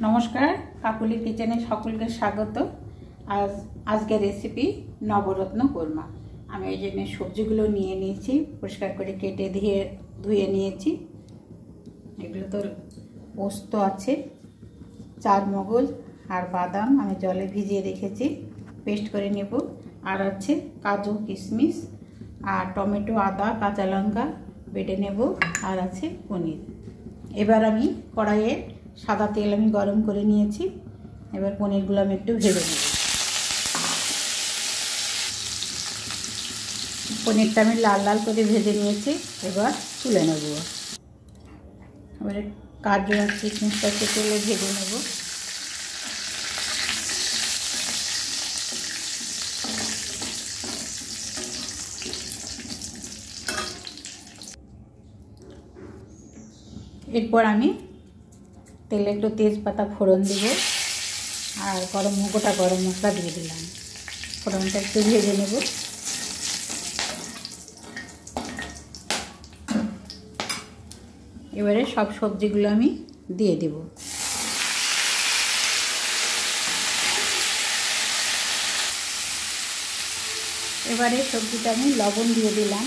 नमस्कार काकुली किचेने सकलके स्वागत। आजके रेसिपि नवरत्न कोरमा। आमी एई जन्य सब्जिगुलो निये निয়েছি, परिष्कार करे केटे धुए निয়েছি। एगुलो तो पोस्त आछे, चार मगज और बादाम आमी जले भिजिए रेखेছি, पेस्ट करे नेब। और आछे काजू किशमिश और टमेटो आदा काँचा लंका बेटे नेब। और आछे पनीर। एबार आमी कड़ाइए सादा तेल आमी गरम करे निয়েছি। एबार पनीरगुलो आमी एकटु भेजे नेब। पनीरटा आमी लाल लाल करे भेजे निয়েছি, एबार तुले नेब। एबारे काजू और किशमिशटाके तेले भेजे नेब। एरपर आमी तेले एक तेजपाता फोड़न দিব और गोटा गरम मसला दिए दिलाम। फोड़नटा एक भेजे नेब। एबारे सब सब्जिगुलो आमी दिए देब। एबारे सब्जिटा आमी लवण दिए दिलाम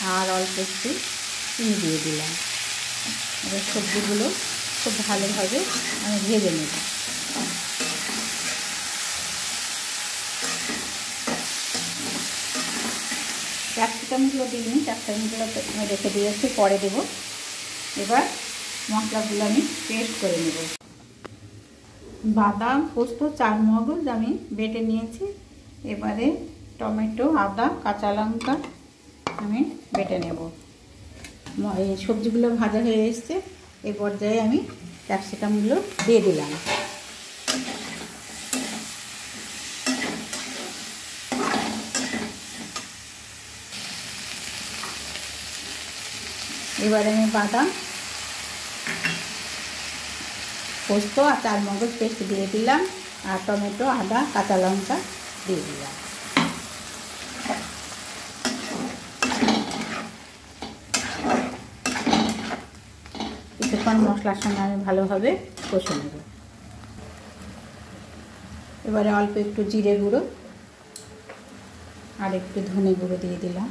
और अल्प एकटु चिनि दिए दिलाम। एबार सब्जिगुलो खूब भालोभाबे आमी भेजे नेब। कैप्सिकामगुलो दिइনি, कैप्सिकामगुलो आमी रेखे दिয়েছি, परे देब। एबार मशलागुलो आमी पेस्ट करे नेब। बादाम पोस्त चार मगज आमी बेटे निয়েছি। एबारे टमेटो आदा काँचा लंका आमी बेटे नेब। सब्जिगुलो भाजा हয়ে এসেছে। এই পর্যায়ে আমি ক্যাপসিকামগুলো দিয়ে দিলাম। এবারে আমি বাদাম পোস্ত আর চার মগজ পেস্ট দিয়ে দিলাম আর টমেটো আদা কাঁচা লঙ্কা দিয়ে দিলাম। কিছুক্ষণ মশলার সঙ্গে আমি ভালোভাবে কষে নেব। এবারে অল্প একটু জিরে গুঁড়ো আর একটু ধনে গুঁড়ো দিয়ে দিলাম।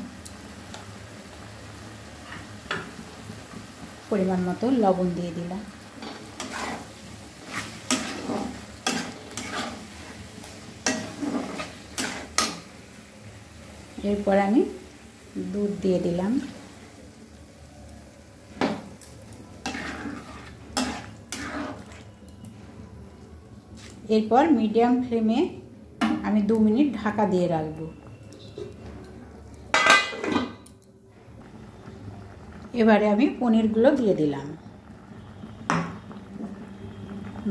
পরিমাণ মতো লবণ দিয়ে দিলাম। এরপর আমি দুধ দিয়ে দিলাম। एरपर मीडियम फ्लेमे आमी 2 मिनट ढाका दिए राखबो। एबारे आमी पनीरगुलो दिए दिलाम,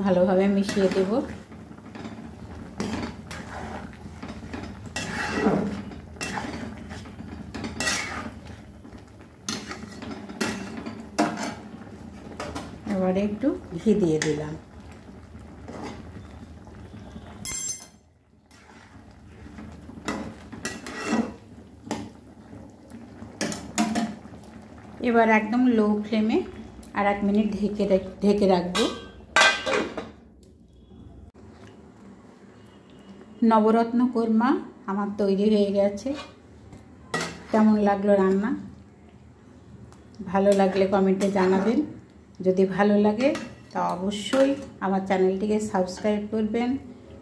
भालोभाबे मिशिए देब। एबारे एकटु घी दिए दिलाम। এবার একদম লো ফ্লেমে আর 1 মিনিট ঢেকে রাখবো। নবরত্ন কোরমা আমার তৈরি হয়ে গেছে। কেমন লাগলো রান্না? ভালো লাগলে কমেন্টে জানাবেন। যদি ভালো লাগে তা অবশ্যই আমার চ্যানেলটিকে সাবস্ক্রাইব করবেন।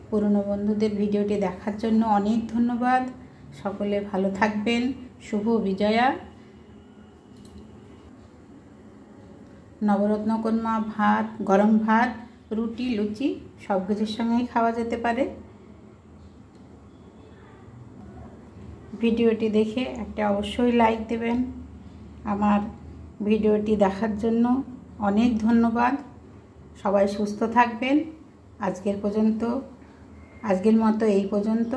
পুরনো বন্ধুদের ভিডিওটি দেখার জন্য অনেক ধন্যবাদ। সকলে ভালো থাকবেন। শুভ বিজয়া। নবরত্ন কোরমা ভাত, গরম ভাত, রুটি, লুচি সব কিছুর সঙ্গেই খাওয়া যেতে পারে। ভিডিওটি দেখে একটা অবশ্যই লাইক দেবেন। আমার ভিডিওটি দেখার জন্য অনেক ধন্যবাদ। সবাই সুস্থ থাকবেন। আজকের মতো এই পর্যন্ত।